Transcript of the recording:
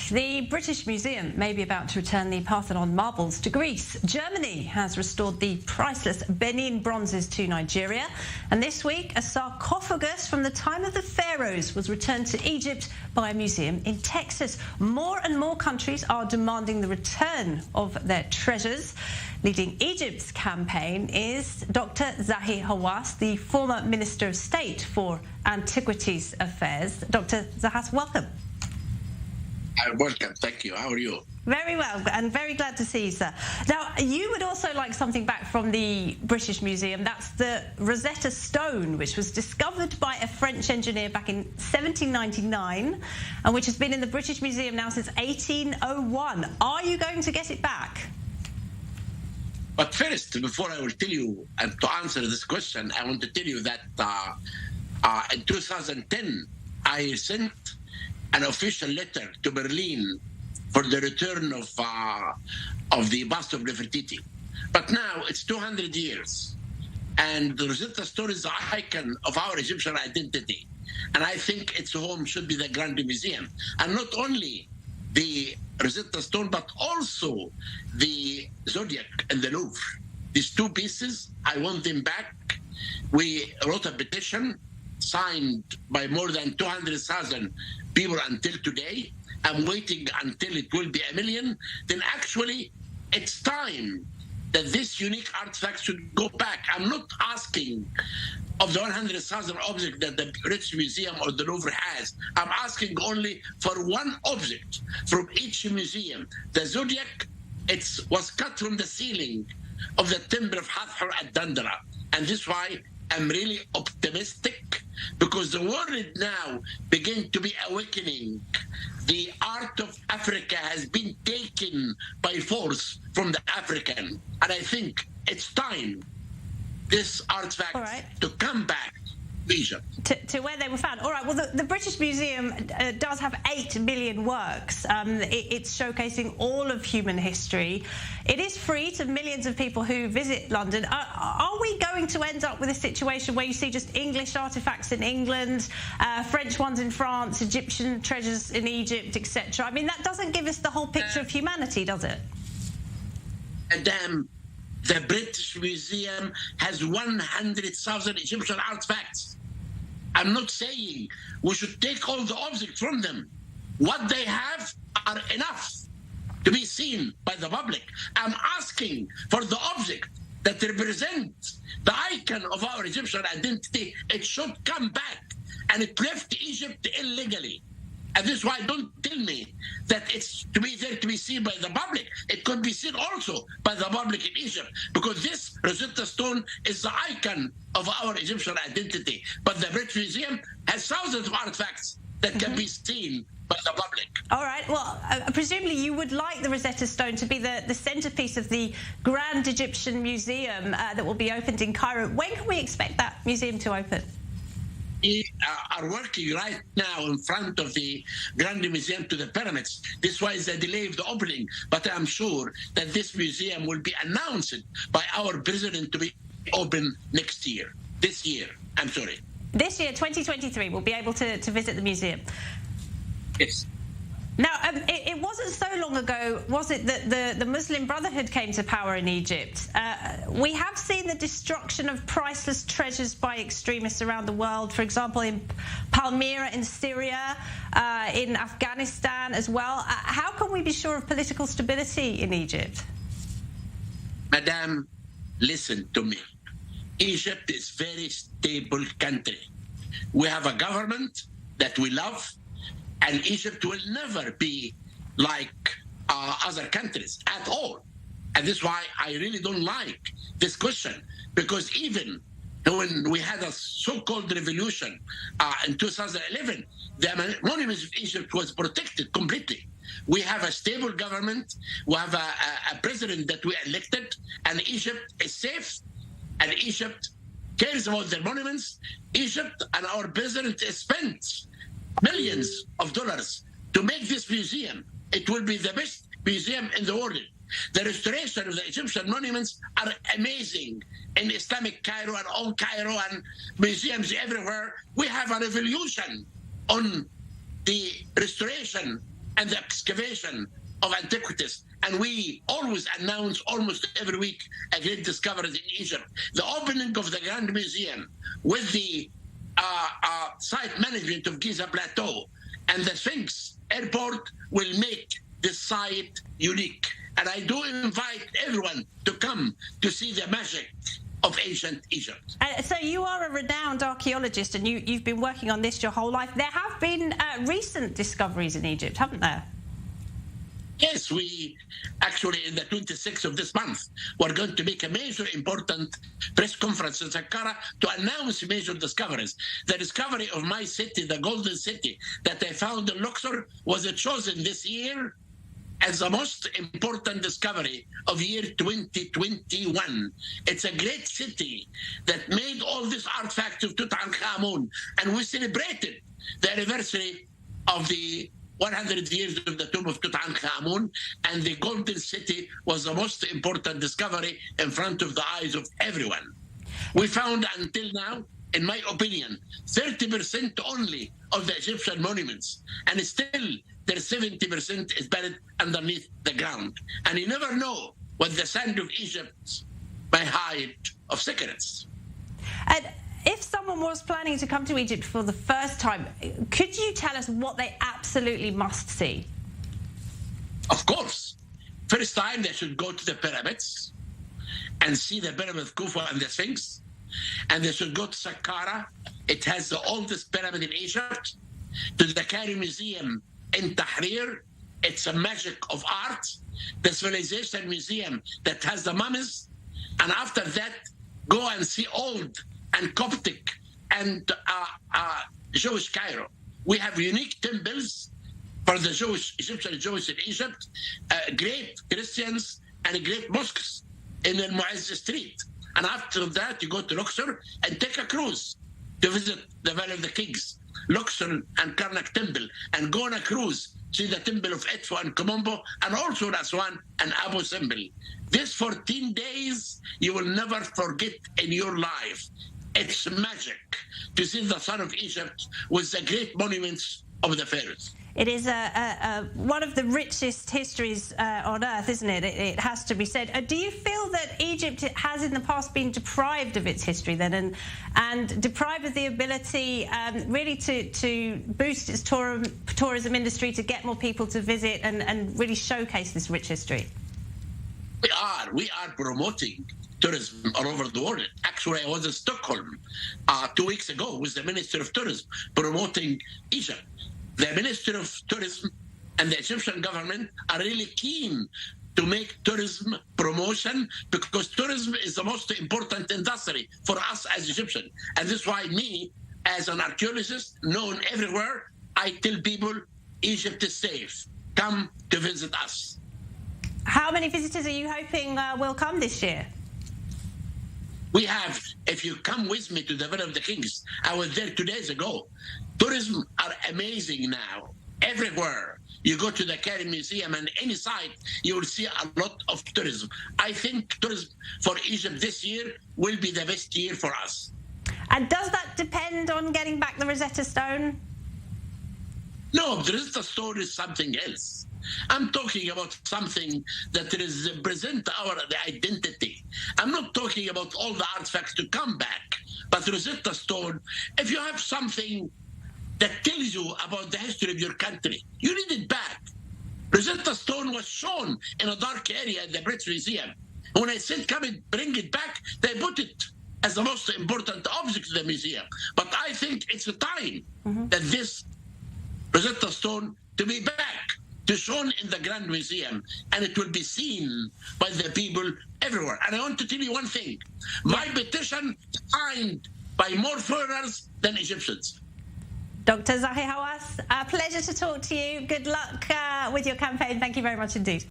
The British Museum may be about to return the Parthenon marbles to Greece. Germany has restored the priceless Benin bronzes to Nigeria. And this week, a sarcophagus from the time of the pharaohs was returned to Egypt by a museum in Texas. More and more countries are demanding the return of their treasures. Leading Egypt's campaign is Dr. Zahi Hawass, the former Minister of State for Antiquities Affairs. Dr. Zahas, welcome. Welcome. Thank you. How are you? Very well, and very glad to see you, sir. Now, you would also like something back from the British Museum. That's the Rosetta Stone, which was discovered by a French engineer back in 1799, and which has been in the British Museum now since 1801. Are you going to get it back? But first, before I will tell you, and to answer this question, I want to tell you that in 2010, I sent an official letter to Berlin for the return of the bust of Nefertiti. But now it's 200 years, and the Rosetta Stone is the icon of our Egyptian identity. And I think its home should be the Grand Museum. And not only the Rosetta Stone, but also the Zodiac and the Louvre. These two pieces, I want them back. We wrote a petition signed by more than 200,000 people until today. I'm waiting until it will be 1 million. Then actually, it's time that this unique artifact should go back. I'm not asking of the 100,000 objects that the British Museum or the Louvre has. I'm asking only for one object from each museum. The Zodiac, it was cut from the ceiling of the Temple of Hathor at Dandara. And this is why I'm really optimistic, because the world now begins to be awakening. The art of Africa has been taken by force from the African. And I think it's time this artifact to come back to Egypt. To where they were found. All right, well, the British Museum does have 8 million works. It's showcasing all of human history. It is free to millions of people who visit London. Are we going to end up with a situation where you see just English artifacts in England, French ones in France, Egyptian treasures in Egypt, etc.? I mean, that doesn't give us the whole picture of humanity, does it? Madam, the British Museum has 100,000 Egyptian artifacts. I'm not saying we should take all the objects from them. What they have are enough to be seen by the public. I'm asking for the object that represents the icon of our Egyptian identity. It should come back. And it left Egypt illegally. And this is why don't tell me that it's to be there to be seen by the public. It could be seen also by the public in Egypt, because this Rosetta Stone is the icon of our Egyptian identity. But the British Museum has thousands of artifacts that can be seen by the public. All right. Well, presumably you would like the Rosetta Stone to be the centerpiece of the Grand Egyptian Museum that will be opened in Cairo. When can we expect that museum to open? We are working right now in front of the Grand Museum to the pyramids. This was the delay of the opening, but I'm sure that this museum will be announced by our president to be open next year. This year, I'm sorry. This year, 2023, we'll be able to visit the museum. Yes. Now, it wasn't so long ago, was it, that the Muslim Brotherhood came to power in Egypt? We have seen the destruction of priceless treasures by extremists around the world, for example, in Palmyra in Syria, in Afghanistan as well. How can we be sure of political stability in Egypt? Madam, listen to me. Egypt is a very stable country. We have a government that we love, and Egypt will never be like other countries at all. And this is why I really don't like this question, because even when we had a so-called revolution in 2011, the monuments of Egypt was protected completely. We have a stable government, we have a president that we elected, and Egypt is safe, and Egypt cares about their monuments. Egypt and our president spent millions of dollars to make this museum. It will be the best museum in the world. The restoration of the Egyptian monuments are amazing in Islamic Cairo and all Cairo and museums everywhere. We have a revolution on the restoration and the excavation of antiquities. And we always announce almost every week a great discovery in Egypt. The opening of the Grand Museum with the site management of Giza Plateau and the Sphinx Airport will make this site unique. And I do invite everyone to come to see the magic of ancient Egypt. So you are a renowned archaeologist, and you've been working on this your whole life. There have been recent discoveries in Egypt, haven't there? Yes, we actually, in the 26th of this month, we're going to make a major important press conference in Saqqara to announce major discoveries. The discovery of my city, the Golden City, that I found in Luxor, was chosen this year as the most important discovery of year 2021. It's a great city that made all these artifacts of Tutankhamun, and we celebrated the anniversary of the 100 years of the tomb of Tutankhamun, and the Golden City was the most important discovery in front of the eyes of everyone. We found until now, in my opinion, 30% only of the Egyptian monuments, and still there's 70% is buried underneath the ground. And you never know what the sand of Egypt may hide of secrets. And if someone was planning to come to Egypt for the first time, could you tell us what they absolutely must see? Of course. First time, they should go to the pyramids and see the pyramid of Khufu and the Sphinx. And they should go to Saqqara. It has the oldest pyramid in Egypt. To the Cairo Museum in Tahrir. It's a magic of art. The Civilization Museum that has the mummies. And after that, go and see old and Coptic and Jewish Cairo. We have unique temples for the Egyptian Jewish in Egypt, great Christians and great mosques in Al Mu'izz Street. And after that, you go to Luxor and take a cruise to visit the Valley of the Kings, Luxor and Karnak Temple, and go on a cruise, see the Temple of Edfu and Komombo, and also Aswan and Abu Simbel. This 14 days, you will never forget in your life. It's magic to see the Son of Egypt with the great monuments of the pharaohs. It is one of the richest histories on earth, isn't it? It has to be said. Do you feel that Egypt has in the past been deprived of its history then, and deprived of the ability really to boost its tourism industry, to get more people to visit and really showcase this rich history? We are promoting tourism all over the world. Actually, I was in Stockholm 2 weeks ago with the Minister of Tourism promoting Egypt. The Minister of Tourism and the Egyptian government are really keen to make tourism promotion, because tourism is the most important industry for us as Egyptians. And this is why me, as an archaeologist known everywhere, I tell people Egypt is safe. Come to visit us. How many visitors are you hoping will come this year? We have, if you come with me to the Valley of the Kings, I was there 2 days ago. Tourism are amazing now. Everywhere. You go to the Cairo Museum and any site, you will see a lot of tourism. I think tourism for Egypt this year will be the best year for us. And does that depend on getting back the Rosetta Stone? No, the Rosetta Stone is something else. I'm talking about something that represent the identity. I'm not talking about all the artifacts to come back, but Rosetta Stone, if you have something that tells you about the history of your country, you need it back. Rosetta Stone was shown in a dark area in the British Museum. When I said come and bring it back, they put it as the most important object of the museum. But I think it's a time that this Rosetta Stone to be back, to shown in the Grand Museum, and it will be seen by the people everywhere. And I want to tell you one thing. My petition signed by more foreigners than Egyptians. Dr. Zahi Hawas, a pleasure to talk to you. Good luck with your campaign. Thank you very much indeed.